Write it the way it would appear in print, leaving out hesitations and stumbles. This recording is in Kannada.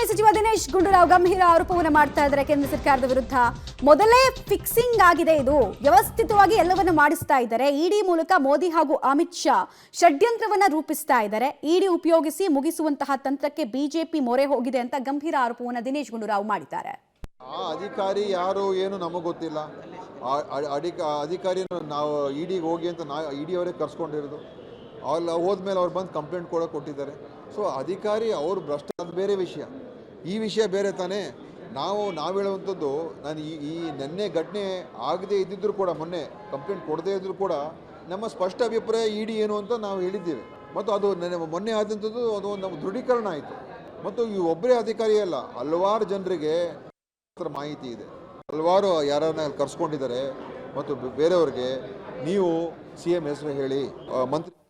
ಮಾನ್ಯ ಸಚಿವ ದಿನೇಶ್ ಗುಂಡೂರಾವ್ ಗಂಭೀರ ಆರೋಪವನ್ನು ಮಾಡ್ತಾ ಇದ್ದಾರೆ ಕೇಂದ್ರ ಸರ್ಕಾರದ ವಿರುದ್ಧ. ಮೊದಲೇ ಫಿಕ್ಸಿಂಗ್ ಆಗಿದೆ, ಇದು ವ್ಯವಸ್ಥಿತವಾಗಿ ಎಲ್ಲವನ್ನ ಮಾಡಿಸ್ತಾ ಇದ್ದಾರೆ. ಇಡಿ ಮೂಲಕ ಮೋದಿ ಹಾಗೂ ಅಮಿತ್ ಶಾ ಷಡ್ಯಂತ್ರವನ್ನ ರೂಪಿಸ್ತಾ ಇದ್ದಾರೆ. ಇಡಿ ಉಪಯೋಗಿಸಿ ಮುಗಿಸುವಂತಹ ತಂತ್ರಕ್ಕೆ ಬಿಜೆಪಿ ಮೊರೆ ಹೋಗಿದೆ ಅಂತ ಗಂಭೀರ ಆರೋಪವನ್ನು ದಿನೇಶ್ ಗುಂಡೂರಾವ್ ಮಾಡಿದ್ದಾರೆ. ಆ ಅಧಿಕಾರಿ ಯಾರು ಏನು ನಮಗೆ ಗೊತ್ತಿಲ್ಲ. ಅಧಿಕಾರಿ ನಾವು ಇಡಿಗೆ ಹೋಗಿ ಅಂತ ಇಡಿ ಅವರೇ ಕರ್ಸ್ಕೊಂಡಿರೋದು. ಅಲ್ಲಿ ಹೋದ್ಮೇಲೆ ಅವ್ರು ಬಂದು ಕಂಪ್ಲೇಂಟ್ ಕೂಡ ಕೊಟ್ಟಿದ್ದಾರೆ. ಸೊ ಅಧಿಕಾರಿ ಅವರು ಭ್ರಷ್ಟ, ಅದು ಬೇರೆ ವಿಷಯ. ಈ ವಿಷಯ ಬೇರೆ ತಾನೇ. ನಾವು ಹೇಳುವಂಥದ್ದು, ನಾನು ಈ ನೆನ್ನೆ ಘಟನೆ ಆಗದೇ ಇದ್ದಿದ್ದರೂ ಕೂಡ, ಮೊನ್ನೆ ಕಂಪ್ಲೇಂಟ್ ಕೊಡದೇ ಇದ್ದರೂ ಕೂಡ ನಮ್ಮ ಸ್ಪಷ್ಟ ಅಭಿಪ್ರಾಯ ಇಡಿ ಏನು ಅಂತ ನಾವು ಹೇಳಿದ್ದೇವೆ. ಮತ್ತು ಅದು ಮೊನ್ನೆ ಆದಂಥದ್ದು ಅದು ನಮ್ಮ ದೃಢೀಕರಣ ಆಯಿತು. ಮತ್ತು ಈ ಒಬ್ಬರೇ ಅಧಿಕಾರಿ ಅಲ್ಲ, ಹಲವಾರು ಜನರಿಗೆ ಮಾಹಿತಿ ಇದೆ. ಹಲವಾರು ಯಾರನ್ನ ಕರ್ಸ್ಕೊಂಡಿದ್ದಾರೆ. ಮತ್ತು ಬೇರೆಯವ್ರಿಗೆ ನೀವು CM ಹೆಸರು ಹೇಳಿ ಮಂತ್ರಿ